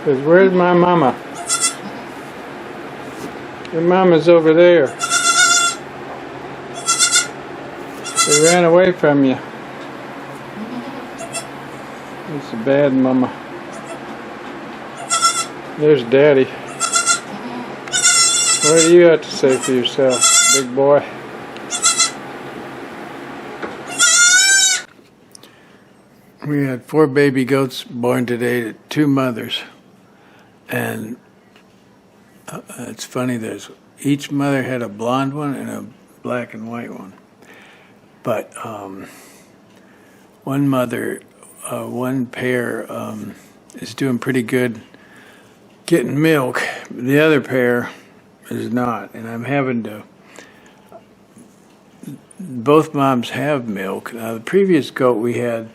Because where's my mama? Your mama's over there. They ran away from you. It's a bad mama. There's Daddy. What do you have to say for yourself, big boy? We had 4 baby goats born today to 2 mothers. And it's funny, each mother had a blonde one and a black and white one. But one mother, one pair is doing pretty good getting milk. The other pair is not. And I'm having to, both moms have milk. Now the previous goat we had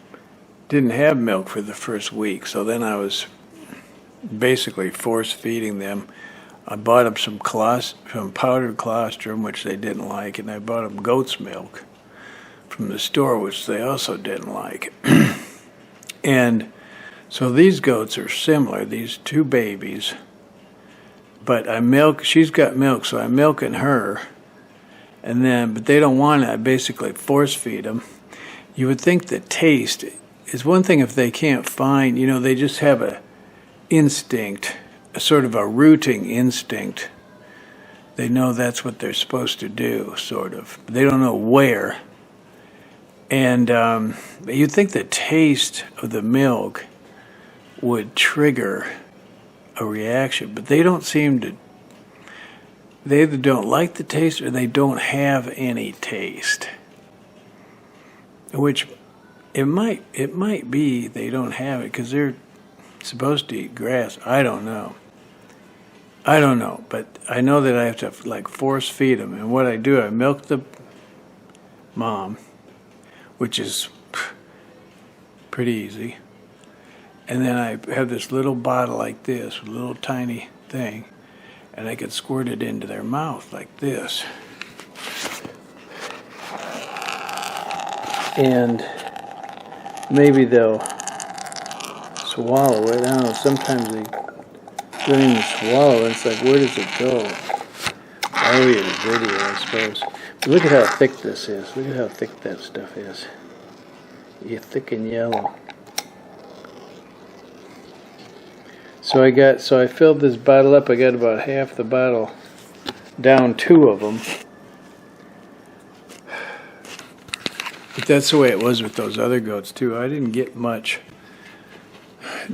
didn't have milk for the first week. So then I was basically force feeding them. I bought them some powdered colostrum, which they didn't like, and I bought them goat's milk from the store, which they also didn't like. And so these goats are similar, these 2 babies, but she's got milk, so I'm milking her, but they don't want it. I basically force feed them. You would think that taste is one thing if they can't find, they just have a instinct, a sort of a rooting instinct. They know that's what they're supposed to do, sort of. They don't know where. And you'd think the taste of the milk would trigger a reaction, but they don't seem to. They either don't like the taste or they don't have any taste. Which it might be they don't have it because they're supposed to eat grass. I don't know, but I know that I have to force feed them. And what I do, I milk the mom, which is pretty easy. And then I have this little bottle like this, a little tiny thing, and I can squirt it into their mouth like this. And maybe they'll swallow it. I don't know, sometimes they don't even swallow it. It's like, where does it go? I'll read a video, I suppose. But look at how thick this is. Look at how thick that stuff is. You're thick and yellow. So I filled this bottle up. I got about half the bottle down, 2 of them. But that's the way it was with those other goats too. I didn't get much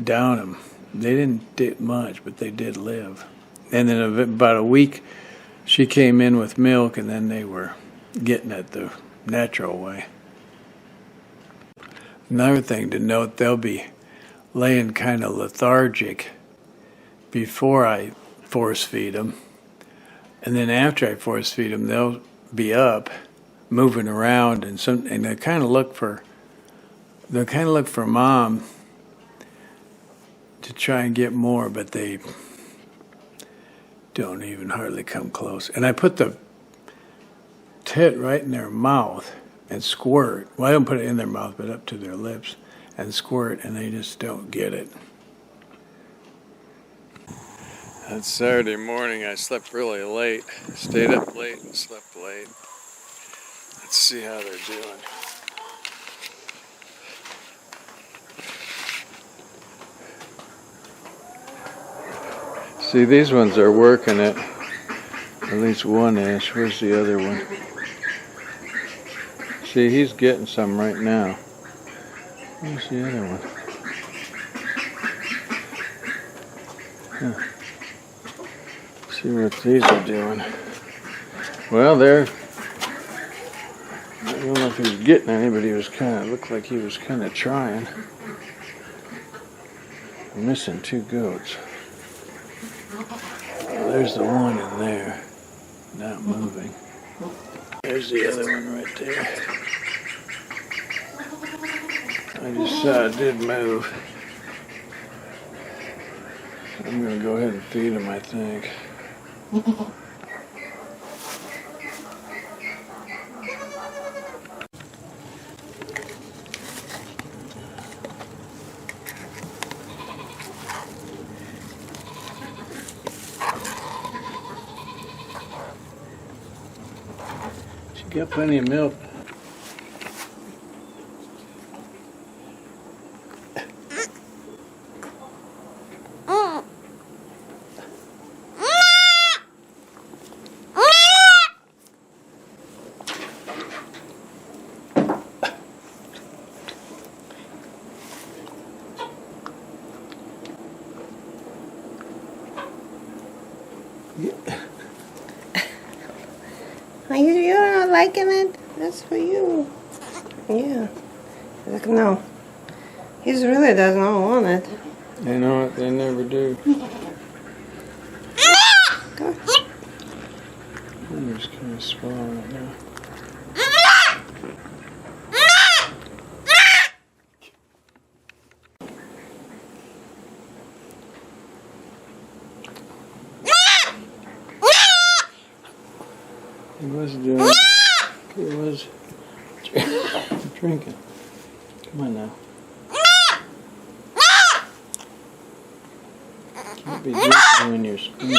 down them. They didn't get much, but they did live. And then about a week, she came in with milk, and then they were getting it the natural way. Another thing to note, they'll be laying kind of lethargic before I force feed them. And then after I force feed them, they'll be up, moving around, and they kind of look for mom to try and get more, but they don't even hardly come close. And I put the tit right in their mouth and squirt. Well, I don't put it in their mouth, but up to their lips and squirt, and they just don't get it. That Saturday morning, I slept really late. Stayed up late and slept late. Let's see how they're doing. See, these ones are working it. At least one is. Where's the other one? See, he's getting some right now. Where's the other one? Huh. See what these are doing. Well, I don't know if he was getting any, but looked like he was kind of trying. I'm missing 2 goats. Well, there's the one in there, not moving. There's the other one right there. I just saw it did move. I'm going to go ahead and feed him, I think. Got plenty of milk. You're not liking it? That's for you. Yeah. Like, no. He really does not want it. You know what? They never do. Go. I'm just kind of swallowing it now. He was doing. He was drinking. Come on now. Can't be drinking when you're screaming.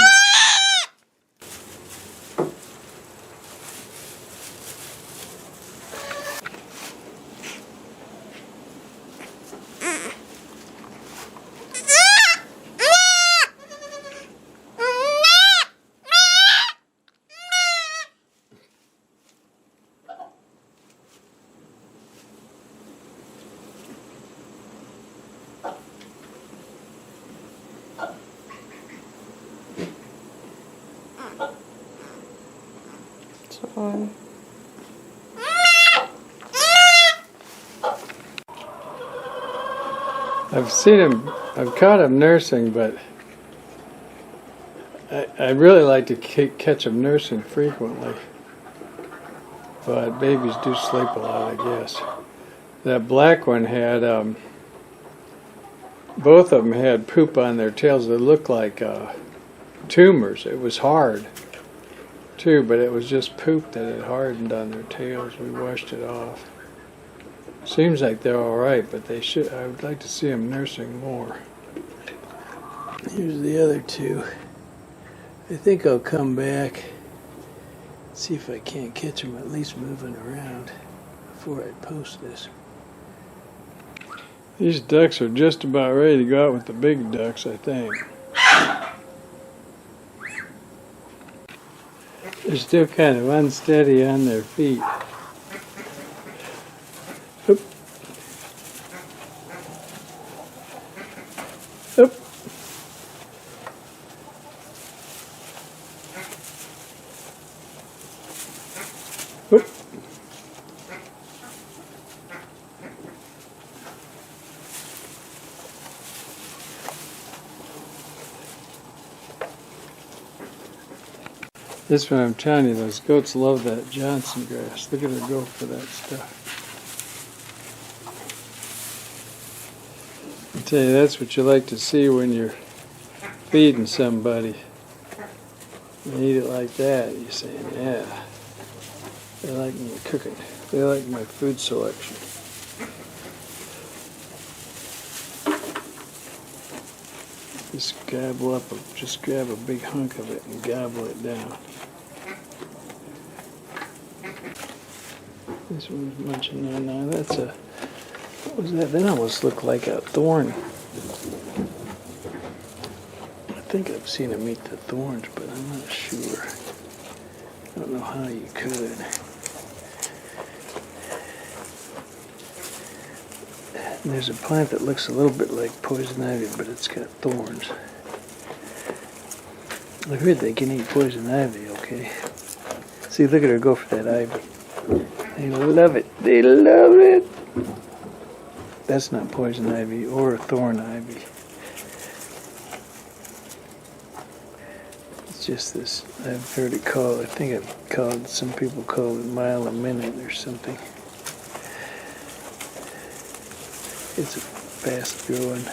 So, I've seen him, I've caught him nursing, but I really like to catch him nursing frequently. But babies do sleep a lot, I guess. That black one had, both of them had poop on their tails that looked like tumors. It was hard, too, but it was just poop that had hardened on their tails. We washed it off. Seems like they're all right, but they should. I would like to see them nursing more. Here's the other two. I think I'll come back, see if I can't catch them at least moving around before I post this. These ducks are just about ready to go out with the big ducks, I think. They're still kind of unsteady on their feet. Oop. Oop. Oop. This one, I'm telling you, those goats love that Johnson grass. Look at her go for that stuff. I tell you, that's what you like to see when you're feeding somebody. You eat it like that, you're saying, yeah, they like me cooking. They like my food selection. Just gobble up, just grab a big hunk of it and gobble it down. This one's munching there now. That's a, what was that? That almost looked like a thorn. I think I've seen him eat the thorns, but I'm not sure. I don't know how you could. And there's a plant that looks a little bit like poison ivy, but it's got thorns. I heard they can eat poison ivy, okay? See, look at her go for that ivy. They love it. They love it. That's not poison ivy or thorn ivy. It's just this, I've heard it called, I think I've called, some people call it mile a minute or something. It's a fast growing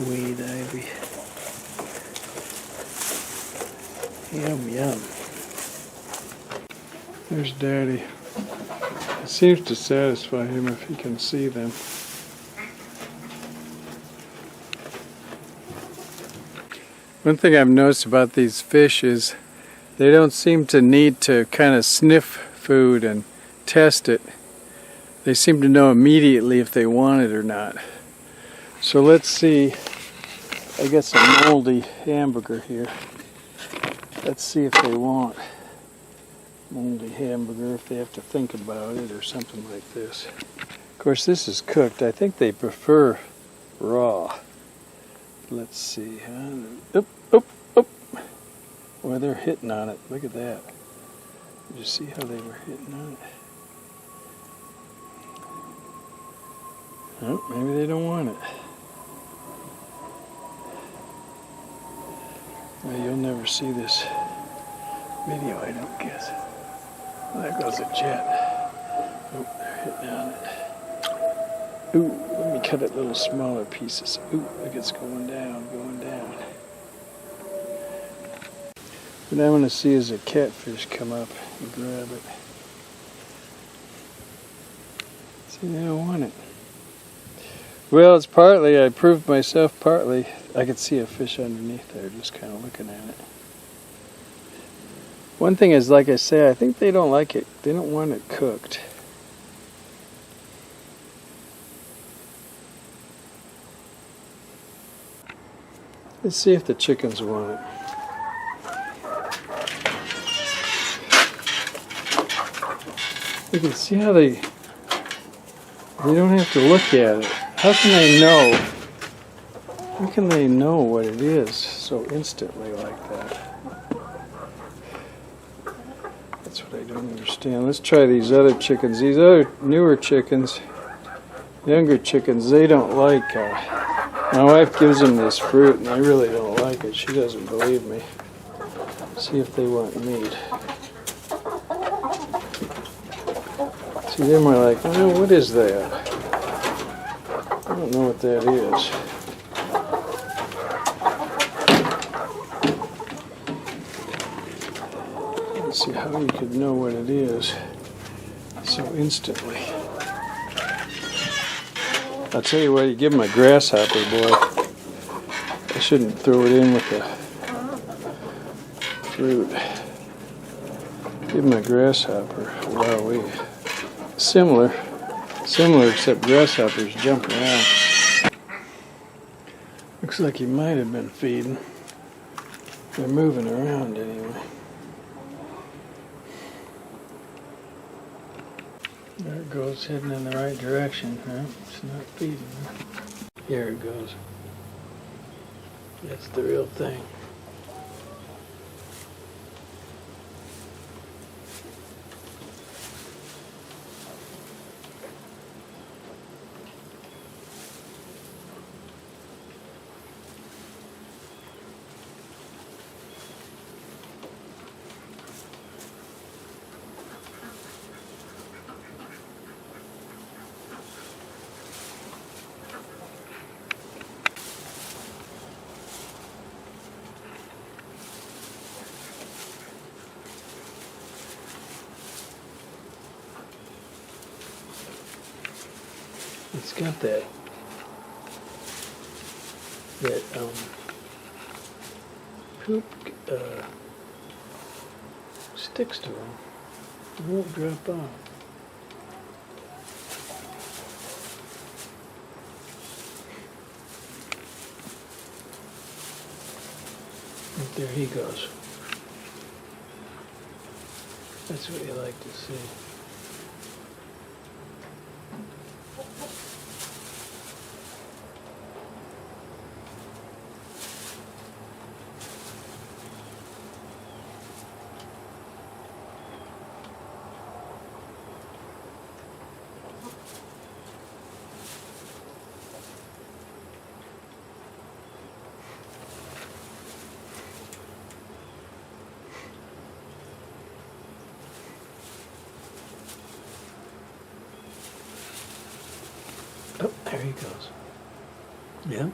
weed ivy. Yum, yum. There's Daddy. It seems to satisfy him if he can see them. One thing I've noticed about these fish is they don't seem to need to kind of sniff food and test it, they seem to know immediately if they want it or not. So let's see. I got some moldy hamburger here. Let's see if they want moldy hamburger, if they have to think about it or something like this. Of course, this is cooked. I think they prefer raw. Let's see. Oop, oop, oop. Boy, they're hitting on it. Look at that. Did you see how they were hitting on it? Oh, maybe they don't want it. Well, you'll never see this video, I don't guess. Well, there goes a jet. Oh, they're hitting on it. Ooh, let me cut it little smaller pieces. Ooh, look, it's going down, going down. What I want to see is a catfish come up and grab it. See, they don't want it. Well, it's partly, I proved myself partly. I could see a fish underneath there just kind of looking at it. One thing is, like I say, I think they don't like it. They don't want it cooked. Let's see if the chickens want it. You can see how they don't have to look at it. How can they know? How can they know what it is so instantly like that? That's what I don't understand. Let's try these other chickens. These other newer chickens, younger chickens, they don't like. My wife gives them this fruit, and they really don't like it. She doesn't believe me. See if they want meat. See, them are like, oh, what is that? I don't know what that is. Let's see how you could know what it is so instantly. I'll tell you what, you give them a grasshopper, boy. I shouldn't throw it in with the fruit. Give them a grasshopper. Wowee. Similar except grasshoppers jump around. Looks like he might have been feeding. They're moving around anyway. There it goes, heading in the right direction, huh? It's not feeding. Here it goes. That's the real thing. It's got that poop sticks to them. It won't drop off. Right there he goes. That's what you like to see. Oh, there he goes. Yeah.